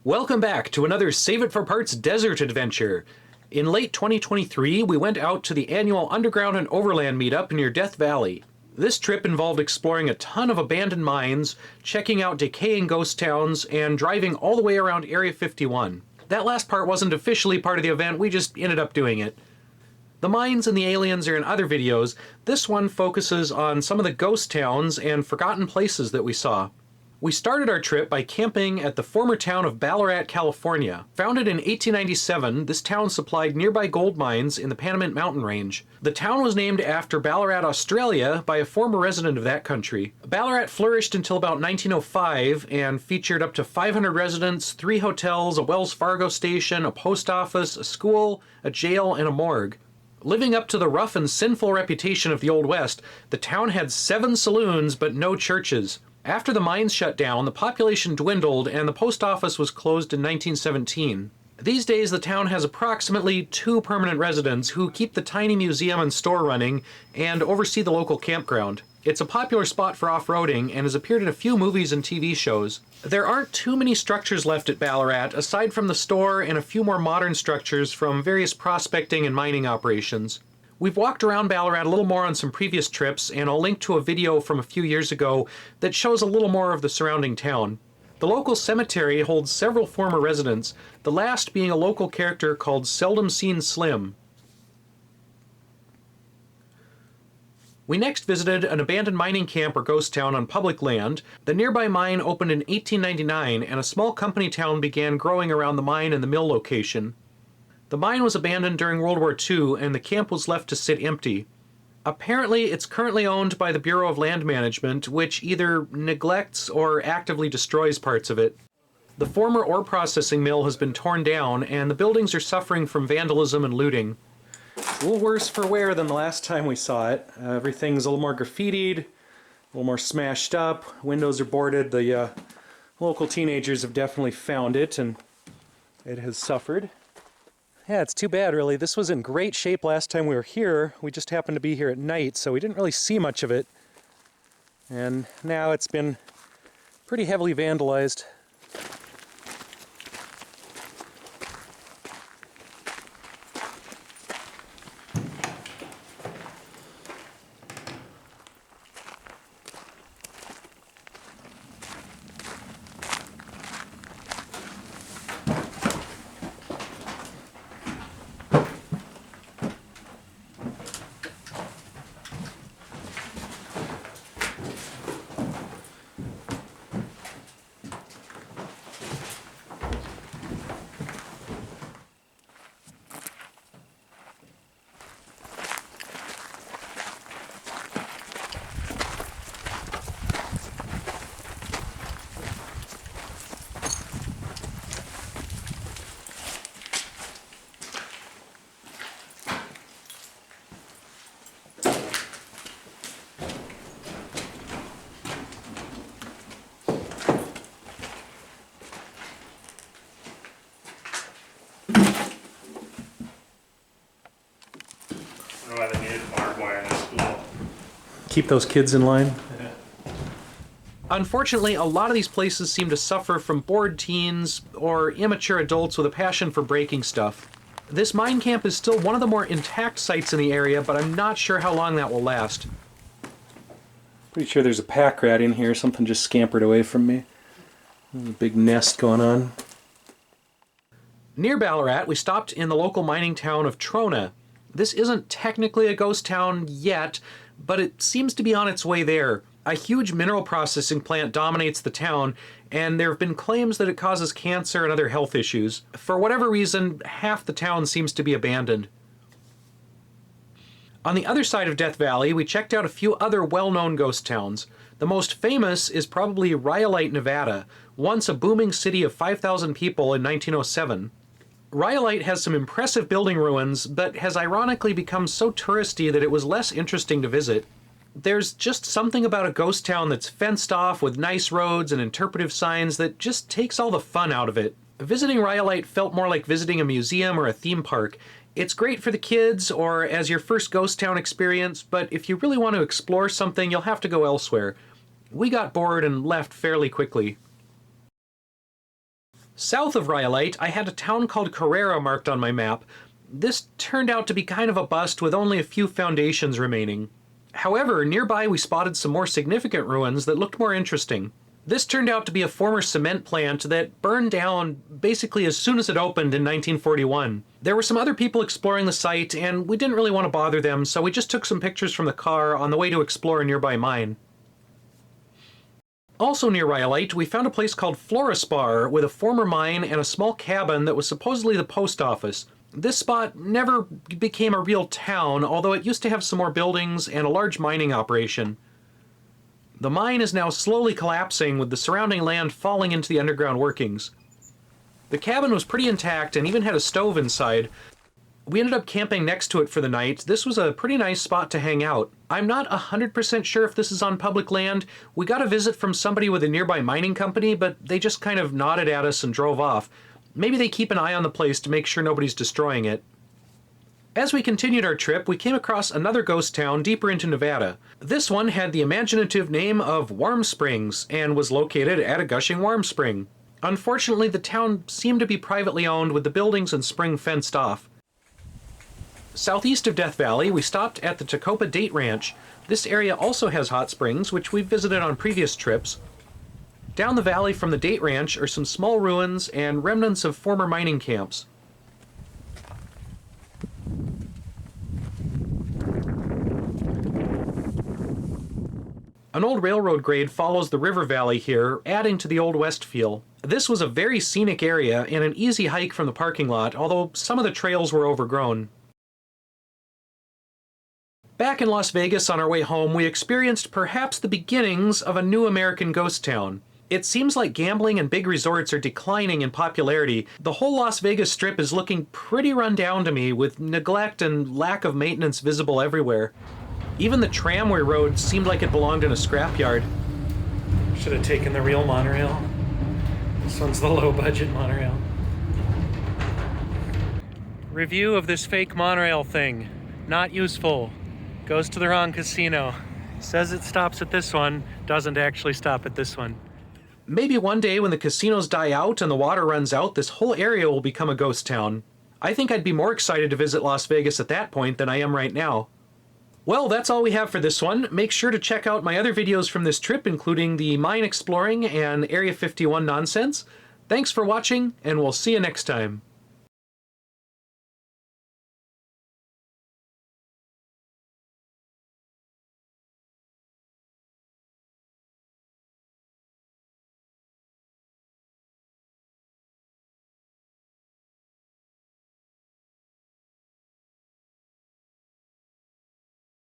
Welcome back to another Save It for Parts desert adventure. In late 2023, we went out to the annual Underground and Overland meetup near Death Valley. This trip involved exploring a ton of abandoned mines, checking out decaying ghost towns, and driving all the way around Area 51. That last part wasn't officially part of the event, we just ended up doing it. The mines and the aliens are in other videos. This one focuses on some of the ghost towns and forgotten places that we saw. We started our trip by camping at the former town of Ballarat, California. Founded in 1897, this town supplied nearby gold mines in the Panamint Mountain Range. The town was named after Ballarat, Australia, by a former resident of that country. Ballarat flourished until about 1905 and featured up to 500 residents, 3 hotels, a Wells Fargo station, a post office, a school, a jail, and a morgue. Living up to the rough and sinful reputation of the Old West, the town had 7 saloons but no churches. After the mines shut down, the population dwindled and the post office was closed in 1917. These days, the town has approximately 2 permanent residents who keep the tiny museum and store running and oversee the local campground. It's a popular spot for off-roading and has appeared in a few movies and TV shows. There aren't too many structures left at Ballarat, aside from the store and a few more modern structures from various prospecting and mining operations. We've walked around Ballarat a little more on some previous trips, and I'll link to a video from a few years ago that shows a little more of the surrounding town. The local cemetery holds several former residents, the last being a local character called Seldom Seen Slim. We next visited an abandoned mining camp or ghost town on public land. The nearby mine opened in 1899, and a small company town began growing around the mine and the mill location. The mine was abandoned during World War II, and the camp was left to sit empty. Apparently, it's currently owned by the Bureau of Land Management, which either neglects or actively destroys parts of it. The former ore processing mill has been torn down, and the buildings are suffering from vandalism and looting. It's a little worse for wear than the last time we saw it. Everything's a little more graffitied, a little more smashed up, windows are boarded. The local teenagers have definitely found it, and it has suffered. Yeah, it's too bad, really. This was in great shape last time we were here. We just happened to be here at night, so we didn't really see much of it. And now it's been pretty heavily vandalized. Why they needed barbed wire in the school. Keep those kids in line. Unfortunately, a lot of these places seem to suffer from bored teens or immature adults with a passion for breaking stuff. This mine camp is still one of the more intact sites in the area, but I'm not sure how long that will last. Pretty sure there's a pack rat in here. Something just scampered away from me. There's a big nest going on. Near Ballarat, we stopped in the local mining town of Trona. This isn't technically a ghost town yet, but it seems to be on its way there. A huge mineral processing plant dominates the town, and there have been claims that it causes cancer and other health issues. For whatever reason, half the town seems to be abandoned. On the other side of Death Valley, we checked out a few other well-known ghost towns. The most famous is probably Rhyolite, Nevada, once a booming city of 5,000 people in 1907. Rhyolite has some impressive building ruins, but has ironically become so touristy that it was less interesting to visit. There's just something about a ghost town that's fenced off with nice roads and interpretive signs that just takes all the fun out of it. Visiting Rhyolite felt more like visiting a museum or a theme park. It's great for the kids or as your first ghost town experience, but if you really want to explore something, you'll have to go elsewhere. We got bored and left fairly quickly. South of Rhyolite, I had a town called Carrera marked on my map. This turned out to be kind of a bust with only a few foundations remaining. However, nearby we spotted some more significant ruins that looked more interesting. This turned out to be a former cement plant that burned down basically as soon as it opened in 1941. There were some other people exploring the site, and we didn't really want to bother them, so we just took some pictures from the car on the way to explore a nearby mine. Also near Rhyolite, we found a place called Flor with a former mine and a small cabin that was supposedly the post office. This spot never became a real town, although it used to have some more buildings and a large mining operation. The mine is now slowly collapsing, with the surrounding land falling into the underground workings. The cabin was pretty intact and even had a stove inside. We ended up camping next to it for the night. This was a pretty nice spot to hang out. I'm not 100% sure if this is on public land. We got a visit from somebody with a nearby mining company, but they just kind of nodded at us and drove off. Maybe they keep an eye on the place to make sure nobody's destroying it. As we continued our trip, we came across another ghost town deeper into Nevada. This one had the imaginative name of Warm Springs and was located at a gushing warm spring. Unfortunately, the town seemed to be privately owned, with the buildings and spring fenced off. Southeast of Death Valley, we stopped at the Tecopa Date Ranch. This area also has hot springs, which we've visited on previous trips. Down the valley from the Date Ranch are some small ruins and remnants of former mining camps. An old railroad grade follows the river valley here, adding to the Old West feel. This was a very scenic area and an easy hike from the parking lot, although some of the trails were overgrown. Back in Las Vegas on our way home, we experienced perhaps the beginnings of a new American ghost town. It seems like gambling and big resorts are declining in popularity. The whole Las Vegas Strip is looking pretty run down to me, with neglect and lack of maintenance visible everywhere. Even the tramway road seemed like it belonged in a scrapyard. Should have taken the real monorail. This one's the low-budget monorail. Review of this fake monorail thing. Not useful. Goes to the wrong casino. Says it stops at this one, doesn't actually stop at this one. Maybe one day when the casinos die out and the water runs out, this whole area will become a ghost town. I think I'd be more excited to visit Las Vegas at that point than I am right now. Well, that's all we have for this one. Make sure to check out my other videos from this trip, including the mine exploring and Area 51 nonsense. Thanks for watching, and we'll see you next time.